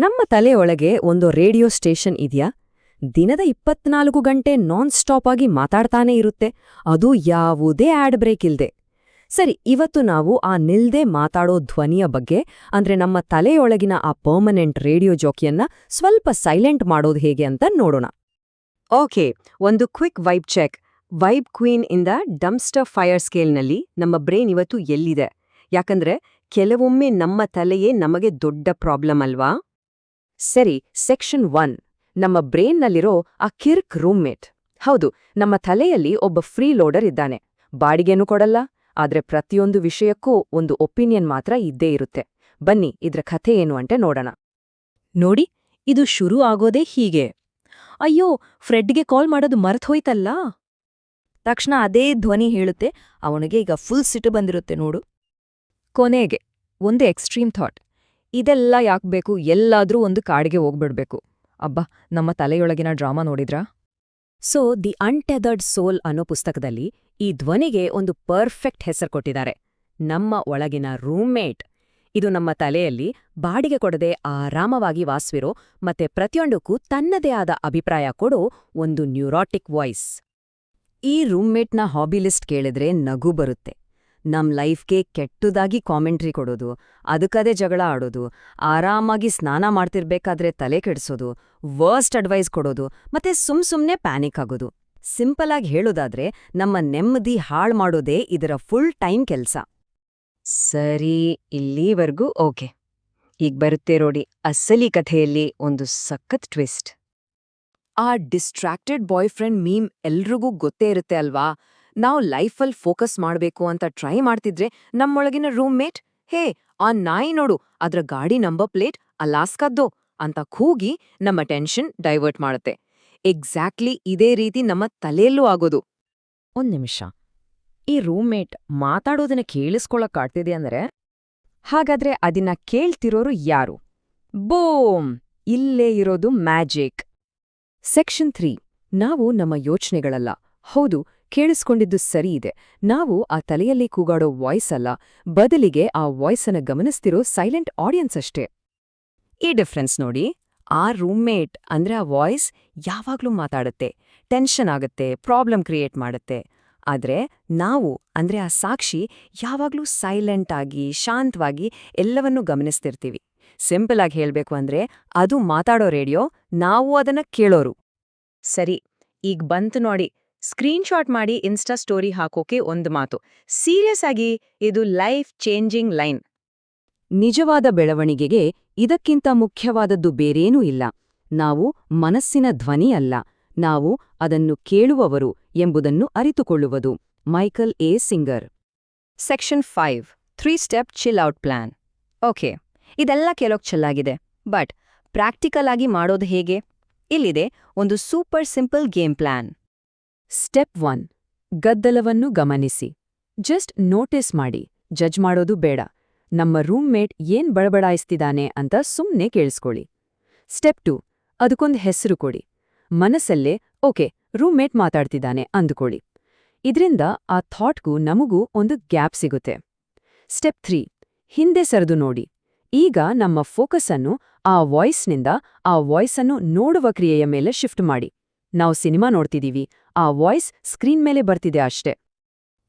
ನಮ್ಮ ತಲೆಯೊಳಗೆ ಒಂದು radio station ಇದೆಯಾ? ದಿನದ 24 ಗಂಟೆ ನಾನ್ ಸ್ಟಾಪ್ ಆಗಿ ಮಾತಾಡ್ತಾನೇ ಇರುತ್ತೆ, ಅದು ಯಾವುದೇ ಆಡ್ ಬ್ರೇಕ್ ಇಲ್ದೆ. ಸರಿ, ಇವತ್ತು ನಾವು ಆ ನಿಲ್ದೇ ಮಾತಾಡೋ ಧ್ವನಿಯ ಬಗ್ಗೆ, ಅಂದ್ರೆ ನಮ್ಮ ತಲೆಯೊಳಗಿನ ಆ ಪರ್ಮನೆಂಟ್ ರೇಡಿಯೋ ಜಾಕಿಯನ್ನ ಸ್ವಲ್ಪ ಸೈಲೆಂಟ್ ಮಾಡೋದು ಹೇಗೆ ಅಂತ ನೋಡೋಣ. ಓಕೆ, ಒಂದು quick vibe check. Vibe queen ಇಂದ ಡಂಪ್ಸ್ಟರ್ ಫೈರ್ ಸ್ಕೇಲ್ನಲ್ಲಿ ನಮ್ಮ ಬ್ರೈನ್ ಇವತ್ತು ಎಲ್ಲಿದೆ? ಯಾಕಂದ್ರೆ ಕೆಲವೊಮ್ಮೆ ನಮ್ಮ ತಲೆಯೇ ನಮಗೆ ದೊಡ್ಡ ಪ್ರಾಬ್ಲಮ್ ಅಲ್ವಾ? ಸರಿ, ಸೆಕ್ಷನ್ 1, ನಮ್ಮ ಬ್ರೈನ್ನಲ್ಲಿರೋ ಆ ಕಿರ್ಕ್ ರೂಮ್ಮೇಟ್. ಹೌದು, ನಮ್ಮ ತಲೆಯಲ್ಲಿ ಒಬ್ಬ ಫ್ರೀ ಲೋಡರ್ ಇದ್ದಾನೆ. ಬಾಡಿಗೆನೂ ಕೊಡಲ್ಲ, ಆದ್ರೆ ಪ್ರತಿಯೊಂದು ವಿಷಯಕ್ಕೂ ಒಂದು ಒಪಿನಿಯನ್ ಮಾತ್ರ ಇದ್ದೇ ಇರುತ್ತೆ. ಬನ್ನಿ, ಇದ್ರ ಕಥೆ ಏನು ಅಂತ ನೋಡೋಣ. ನೋಡಿ, ಇದು ಶುರು ಆಗೋದೇ ಹೀಗೆ. ಅಯ್ಯೋ, ಫ್ರೆಡ್ಗೆ ಕಾಲ್ ಮಾಡೋದು ಮರ್ತೋಯ್ತಲ್ಲ. ತಕ್ಷಣ ಅದೇ ಧ್ವನಿ ಹೇಳುತ್ತೆ, ಅವನಿಗೆ ಈಗ ಫುಲ್ ಸಿಟ್ಟು ಬಂದಿರುತ್ತೆ ನೋಡು. ಕೊನೆಗೆ ಒಂದು ಎಕ್ಸ್ಟ್ರೀಮ್ ಥಾಟ್, ಇದೆಲ್ಲ ಯಾಕ್ಬೇಕು, ಎಲ್ಲಾದ್ರೂ ಒಂದು ಕಾಡಿಗೆ ಹೋಗ್ಬಿಡ್ಬೇಕು. ಅಬ್ಬಾ, ನಮ್ಮ ತಲೆಯೊಳಗಿನ ಡ್ರಾಮಾ ನೋಡಿದ್ರಾ? ಸೊ ದಿ ಅನ್ಟೆದರ್ಡ್ ಸೋಲ್ ಅನ್ನೋ ಪುಸ್ತಕದಲ್ಲಿ ಈ ಧ್ವನಿಗೆ ಒಂದು ಪರ್ಫೆಕ್ಟ್ ಹೆಸರು ಕೊಟ್ಟಿದ್ದಾರೆ, ನಮ್ಮ ಒಳಗಿನ ರೂಮ್ಮೇಟ್. ಇದು ನಮ್ಮ ತಲೆಯಲ್ಲಿ ಬಾಡಿಗೆ ಕೊಡದೆ ಆರಾಮವಾಗಿ ವಾಸಿರೋ ಮತ್ತೆ ಪ್ರತಿಯೊಂದಕ್ಕೂ ತನ್ನದೇ ಆದ ಅಭಿಪ್ರಾಯ ಕೊಡೋ ಒಂದು ನ್ಯೂರಾಟಿಕ್ ವಾಯ್ಸ್. ಈ ರೂಮ್ಮೇಟ್ನ ಹಾಬಿ ಲಿಸ್ಟ್ ಕೇಳಿದ್ರೆ ನಗು ಬರುತ್ತೆ. ನಮ್ ಲೈಫ್ಗೆ ಕೆಟ್ಟದಾಗಿ ಕಾಮೆಂಟ್ರಿ ಕೊಡೋದು, ಅದಕ್ಕದೇ ಜಗಳ ಆಡೋದು, ಆರಾಮಾಗಿ ಸ್ನಾನ ಮಾಡ್ತಿರ್ಬೇಕಾದ್ರೆ ತಲೆ ಕೆಡಿಸೋದು, ವರ್ಸ್ಟ್ ಅಡ್ವೈಸ್ ಕೊಡೋದು, ಮತ್ತೆ ಸುಮ್ನೆ ಪ್ಯಾನಿಕ್ ಆಗೋದು. ಸಿಂಪಲ್ ಆಗಿ ಹೇಳೋದಾದ್ರೆ ನಮ್ಮ ನೆಮ್ಮದಿ ಹಾಳ್ ಮಾಡೋದೇ ಇದರ ಫುಲ್ ಟೈಮ್ ಕೆಲ್ಸ. ಸರಿ, ಇಲ್ಲಿವರೆಗೂ ಓಕೆ. ಈಗ ಬರುತ್ತೆ ನೋಡಿ ಅಸಲಿ ಕಥೆಯಲ್ಲಿ ಒಂದು ಸಖತ್ ಟ್ವಿಸ್ಟ್. ಆ ಡಿಸ್ಟ್ರಾಕ್ಟೆಡ್ ಬಾಯ್ ಫ್ರೆಂಡ್ ಮೀಮ್ ಎಲ್ರಿಗೂ ಗೊತ್ತೇ ಇರುತ್ತೆ ಅಲ್ವಾ? ನಾವು ಲೈಫಲ್ಲಿ ಫೋಕಸ್ ಮಾಡ್ಬೇಕು ಅಂತ ಟ್ರೈ ಮಾಡ್ತಿದ್ರೆ ನಮ್ಮೊಳಗಿನ ರೂಮ್ಮೇಟ್, ಹೇ, ಆ ನಾಯಿ ನೋಡು, ಅದ್ರ ಗಾಡಿ ನಂಬರ್ ಪ್ಲೇಟ್ ಅಲಾಸ್ಕದ್ದು ಅಂತ ಕೂಗಿ ನಮ್ಮ ಟೆನ್ಷನ್ ಡೈವರ್ಟ್ ಮಾಡುತ್ತೆ. ಎಕ್ಸಾಕ್ಟ್ಲಿ ಇದೇ ರೀತಿ ನಮ್ಮ ತಲೆಯಲ್ಲೂ ಆಗೋದು. ಒಂದ್ ನಿಮಿಷ, ಈ ರೂಮ್ಮೇಟ್ ಮಾತಾಡೋದನ್ನ ಕೇಳಿಸ್ಕೊಳಕ್ಕಾಗ್ತಿದೆ ಅಂದ್ರೆ, ಹಾಗಾದ್ರೆ ಅದನ್ನ ಕೇಳ್ತಿರೋರು ಯಾರು? ಬೋಮ್! ಇಲ್ಲೇ ಇರೋದು ಮ್ಯಾಜಿಕ್. ಸೆಕ್ಷನ್ 3, ನಾವು ನಮ್ಮ ಯೋಚನೆಗಳಲ್ಲ. ಹೌದು, ಕೇಳಿಸ್ಕೊಂಡಿದ್ದು ಸರಿ ಇದೆ. ನಾವು ಆ ತಲೆಯಲ್ಲಿ ಕೂಗಾಡೋ ವಾಯ್ಸ್ ಅಲ್ಲ, ಬದಲಿಗೆ ಆ ವಾಯ್ಸನ್ನ ಗಮನಿಸ್ತಿರೋ ಸೈಲೆಂಟ್ ಆಡಿಯನ್ಸ್ ಅಷ್ಟೇ. ಈ ಡಿಫ್ರೆನ್ಸ್ ನೋಡಿ. ಆ ರೂಮ್ಮೇಟ್ ಅಂದ್ರೆ ಆ ವಾಯ್ಸ್ ಯಾವಾಗ್ಲೂ ಮಾತಾಡುತ್ತೆ, ಟೆನ್ಷನ್ ಆಗುತ್ತೆ, ಪ್ರಾಬ್ಲಮ್ ಕ್ರಿಯೇಟ್ ಮಾಡುತ್ತೆ. ಆದ್ರೆ ನಾವು ಅಂದ್ರೆ ಆ ಸಾಕ್ಷಿ ಯಾವಾಗ್ಲೂ ಸೈಲೆಂಟ್ ಆಗಿ ಶಾಂತವಾಗಿ ಎಲ್ಲವನ್ನೂ ಗಮನಿಸ್ತಿರ್ತೀವಿ. ಸಿಂಪಲ್ ಆಗಿ ಹೇಳ್ಬೇಕು ಅಂದ್ರೆ ಅದು ಮಾತಾಡೋ ರೇಡಿಯೋ, ನಾವು ಅದನ್ನ ಕೇಳೋರು. ಸರಿ, ಈಗ ಬಂತು ನೋಡಿ, ಸ್ಕ್ರೀನ್ಶಾಟ್ ಮಾಡಿ ಇನ್ಸ್ಟಾ ಸ್ಟೋರಿ ಹಾಕೋಕೆ ಒಂದು ಮಾತು. ಸೀರಿಯಸ್ ಆಗಿ ಇದು ಲೈಫ್ ಚೇಂಜಿಂಗ್ ಲೈನ್. ನಿಜವಾದ ಬೆಳವಣಿಗೆಗೆ ಇದಕ್ಕಿಂತ ಮುಖ್ಯವಾದದ್ದು ಬೇರೇನೂ ಇಲ್ಲ. ನಾವು ಮನಸ್ಸಿನ ಧ್ವನಿ ಅಲ್ಲ, ನಾವು ಅದನ್ನು ಕೇಳುವವರು ಎಂಬುದನ್ನು ಅರಿತುಕೊಳ್ಳುವುದು. Michael a singer. Section 5, 3 step chill out plan. Okay, ಇದೆಲ್ಲ ಕೇಳೋಕ್ ಚೆನ್ನಾಗಿದೆ, ಬಟ್ ಪ್ರಾಕ್ಟಿಕಲ್ ಆಗಿ ಮಾಡೋದು ಹೇಗೆ? ಇಲ್ಲಿದೆ ಒಂದು super simple game plan. Step 1, ಗದ್ದಲವನ್ನು ಗಮನಿಸಿ. ಜಸ್ಟ್ ನೋಟಿಸ್ ಮಾಡಿ, ಜಡ್ಜ್ ಮಾಡೋದು ಬೇಡ. ನಮ್ಮ ರೂಮ್ಮೇಟ್ ಏನ್ ಬಡಬಡಾಯಿಸ್ತಿದ್ದಾನೆ ಅಂತ ಸುಮ್ನೆ ಕೇಳಿಸ್ಕೊಳ್ಳಿ. ಸ್ಟೆಪ್ 2, ಅದಕ್ಕೊಂದು ಹೆಸರು ಕೊಡಿ. ಮನಸ್ಸಲ್ಲೇ ಓಕೆ, ರೂಮ್ಮೇಟ್ ಮಾತಾಡ್ತಿದ್ದಾನೆ ಅಂದುಕೊಳ್ಳಿ. ಇದ್ರಿಂದ ಆ ಥಾಟ್ಗೂ ನಮಗೂ ಒಂದು ಗ್ಯಾಪ್ ಸಿಗುತ್ತೆ. ಸ್ಟೆಪ್ 3, ಹಿಂದೆ ಸರಿದು ನೋಡಿ. ಈಗ ನಮ್ಮ ಫೋಕಸ್ಸನ್ನು ಆ ವಾಯ್ಸ್ನಿಂದ ಆ ವಾಯ್ಸನ್ನು ನೋಡುವ ಕ್ರಿಯೆಯ ಮೇಲೆ ಶಿಫ್ಟ್ ಮಾಡಿ. ನಾವು ಸಿನಿಮಾ ನೋಡ್ತಿದೀವಿ, ಆ ವಾಯ್ಸ್ ಸ್ಕ್ರೀನ್ ಮೇಲೆ ಬರ್ತಿದೆ ಅಷ್ಟೇ.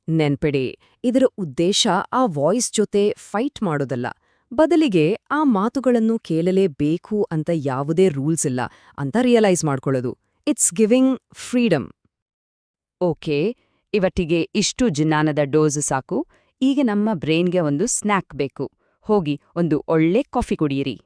ನೆನ್ಪಿಡಿ, ಇದರ ಉದ್ದೇಶ ಆ ವಾಯ್ಸ್ ಜೊತೆ ಫೈಟ್ ಮಾಡೋದಲ್ಲ, ಬದಲಿಗೆ ಆ ಮಾತುಗಳನ್ನು ಕೇಳಲೇಬೇಕು ಅಂತ ಯಾವುದೇ ರೂಲ್ಸ್ ಇಲ್ಲ ಅಂತ ರಿಯಲೈಸ್ ಮಾಡ್ಕೊಳ್ಳೋದು. It's giving freedom. ಓಕೆ, ಇವತ್ತಿಗೆ ಇಷ್ಟು ಜ್ಞಾನದ ಡೋಸ್ ಸಾಕು. ಈಗ ನಮ್ಮ ಬ್ರೈನ್ಗೆ ಒಂದು ಸ್ನ್ಯಾಕ್ ಬೇಕು. ಹೋಗಿ ಒಂದು ಒಳ್ಳೆ ಕಾಫಿ ಕುಡಿಯಿರಿ.